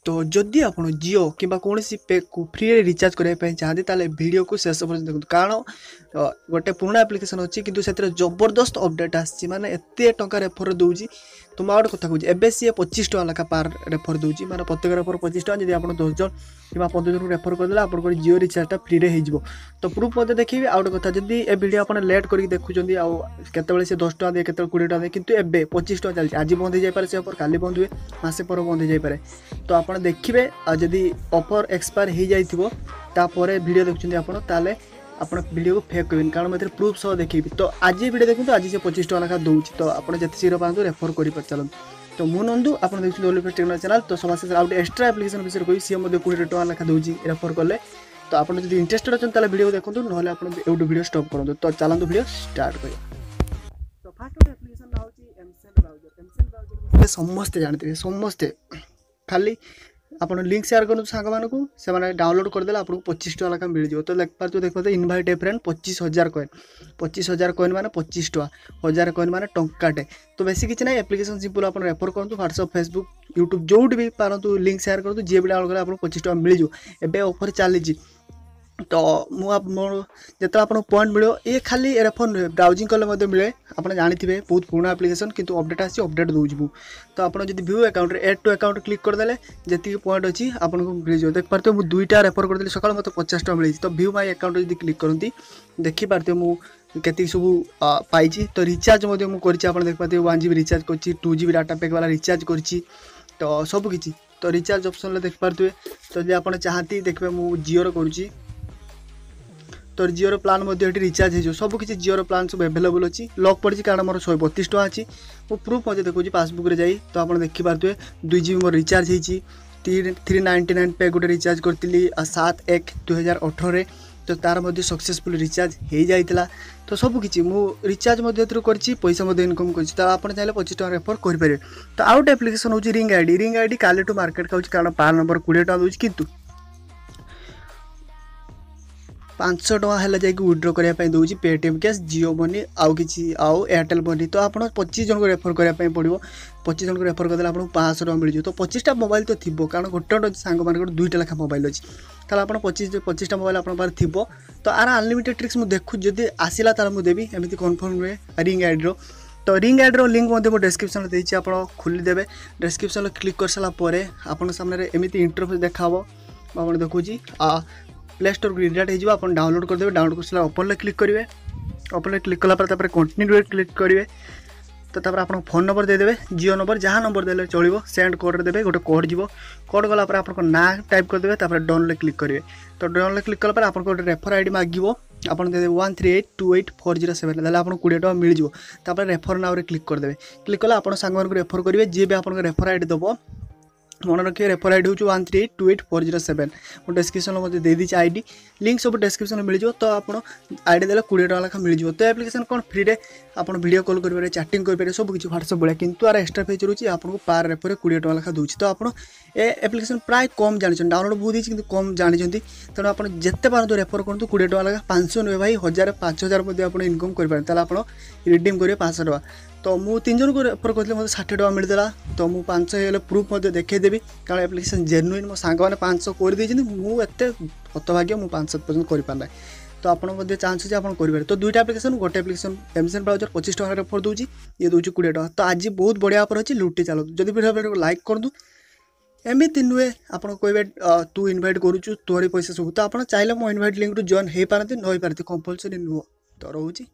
तो जदि आप जियो कि कौन पैक को फ्री रिचार्ज करने चाहते ताले वीडियो को शेष पर्यटन देखो कारण गोटे पुराना एप्लिकेशन अच्छी कि जबरदस्त अपडेट आसी माने एत टंका रेफर दूसरी तो मैं गोटे कथा कहूँ एवं सी 25 टका लेखा पार रेफर दूसरी मैंने प्रत्येक रेफर 25 टका जब आप 10 जन कि 15 जन को रेफर करदे आप जियो रिचार्जटा फ्री हो तो प्रूफ मत देखिए आउ गोटे कथा जदि ए वीडियो आप लेट करके देखुं आते से 10 टका दे के 20 टका दे कि 25 टका चलती आज बंद हो जाए से ऑफर काली बंद हुए मसे पर बंद हो जाए तो आप देखिए जदि ऑफर एक्सपायर हो जापर वीडियो देखुं आप ଆପଣ ଭିडियो फेक करें कारण मैं प्रूफ सह देखी तो आज वीडियो देखो आज से 25 टका लेखा दूसरी तो आप जिते शीघ्र पाँच रेफर कर चलते तो मु नंदू आप देखते टेक्निको चैनल तो समस्त आउट एक्सट्रा एप्लिकेशन विषय कही सी 20 टका लेखा दूसरी रेफर कले तो आप इंटरेस्टेड अच्छा वीडियो देखो ना यूट्यूब वीडियो स्टॉप करूँ तो चलते वीडियो स्टार्ट करें तो फास्ट एप्लिकेशन ना एमसेन ब्राउजर समस्ते जानते समस्ते खाली आपन लिंक शेयर करूँ सांग मानू से डाउनलोड करदे आपको 25 टका लेखा मिल जाए तो देखते इनभाइट ए फ्रेंड 25,000 कॉइन 25,000 कॉइन माने 25 टका 1000 कॉइन माने टंकाटे तो बेसी किसी ना एप्लिकेशन सिंपल आप रेफर करूँ व्हाट्सअप फेसबुक यूट्यूब जो भी पारतु लिंक शेयर करूँ जी भी डाउनलोड करें आपको 25 टका मिल जाए एवं ऑफर चली तो मुझे आप पॉइंट मिले ये खाली रेफर नुहे ब्राउजिंग कले मिले आप जानते बहुत पुराना एप्लिकेशन किंतु अपडेट आसी अपडेट दूसरी तो आप जो view account add to account click करदे जी पॉइंट अच्छी आपको मिल जाए देख पारे मुझे 2टा रेफर करदेली सका मतलब 50 टका मिली तो व्यू माई अकाउंट जब क्लिक करती देखिपारे मुझे सब पाई तो रिचार्ज मुझे देख पाते 1 GB रिचार्ज कर 2 GB डाटा पैक वाला रिचार्ज कर तो सबकि तो रिचार्ज ऑप्शन देख पारे तो जब आप चाहती देखिए मुझे जियोर करुँची तो जियोर प्लान रिचार्ज हो सबकि जियोर प्लान सब एभेलेबल अच्छी लॉक पड़ी कारण मोर 132 टका अच्छी वो प्रूफ मुझे देखिए पासबुक रे जाई तो आप देखिपारे 2 GB मोर रिचार्ज होती 399 पे गोटे रिचार्ज करी 7/1/2018 तो तार सक्सेसफुल रिचार्ज हो जाता तो सबकि मुझे रिचार्ज कर पैसा इनकम कर आप चाहिए 25 टका रेफर करेंगे तो आउट एप्लिकेशन हूँ रिंग आईडी काली टू मार्केट का कारण पार नंबर 20 टका दूसरी कितु 500 टका है जाकि विड्रो करने दूसरी पेटीएम कैश जियो मनी आउ कि आउ एयरटेल मनी तो आप 25 जन को रेफर करने पड़ो 25 जन को रेफर करदे आपको 500 टका मिल जाए तो 25टा मोबाइल तो थी कारण गोटे गोटे सांग मान 2टा लेखा मोबाइल अच्छी ताल आप 25टा मोबाइल आप थी तो आर अनलिमिटेड ट्रिक्स मुझे देखू जब आसला तार मुझे देवी एमती कन्फर्म नुहे रिंग आईडी तो रिंग आईडी लिंक मुझे डिस्क्रिप्शन देती आप खोलीदेवे डिस्क्रिप्शन क्लिक कर सारापर आप सामने एमती इंटरफेस देखा आप देखुची प्ले स्टोर को रिडायरेक्ट हो आप डाउनलोड करदे डाउनलोड कर ओपन क्लिक करेंगे ओपन क्लिक कलापर कंटिन्यू क्लिक करेंगे तो आप फोन नंबर देदेवे जियो नंबर जहाँ नंबर देले चलो सेंड कोड देवे गोटे कोड जीव कोड गला आप ना टाइप करदे डन क्लिक करेंगे तो डन क्लिक कलापर आप गोटे रेफर आईडी मांगो आप देदेवे 138284007 देला आपको 20 टका मिल जाए रेफर नाउ क्लिक करदे क्लिक कला आप सांग रेफर करेंगे जी भी आप रेफर आईडी दब मन रखिए रेफर आईडी हूँ 138284007 मैं डिस्क्रिप्शन मुझे दे दी आईडी लिंक सब डिस्क्रिप्शन मिल जाए तो आप आईडी देला 20 टका लेखा मिल जाए तो एप्लिकेशन कौन फ्री रे आप वीडियो कॉल करेंगे चैटिंग करेंगे सब किसी व्हाट्सअप भाया किंतु आर एक्सट्रा फीचर होची आपको पार रेफर 20 टका लेखा दूसरी तो आप एप्लिकेशन प्राय कम जानते डाउनलोड बहुत ही कम जानते तेणु आप जिते पारत रेफर करूँ 20 टका लेखा 500 नुहे भाई 1000 5000 आप इनकम करेंगे आप रिडीम करेंगे 500 टका तो मुझे 3 जन को रेफर करते मतलब 60 टका मिलता तो मुझे 500 हो प्रूफ देखदेवी कारण एप्लिकेशन जेन्युइन मो सांग मैंने 500 कर मुझे हतभाग्य मुझे 500 पर्यटन कर तो आपको चांस आप करेंगे तो 2टा एप्लिकेशन गोटे एप्लिकेशन एमसेन ब्राउजर 25 टका रेफर दूसरी ये दूसरी 20 टका तो आज बहुत बढ़िया ऑफर अच्छी लुटी चलो जब वीडियो लाइक करूँ एमती नुहे आप कहे तू इनभाइट करुचु तोरी पैसा सब तो आप चाहिए मो इनभाइट लिंक जॉइन हो पारती न हो पारती कंपलसरी नुह तो रोचे।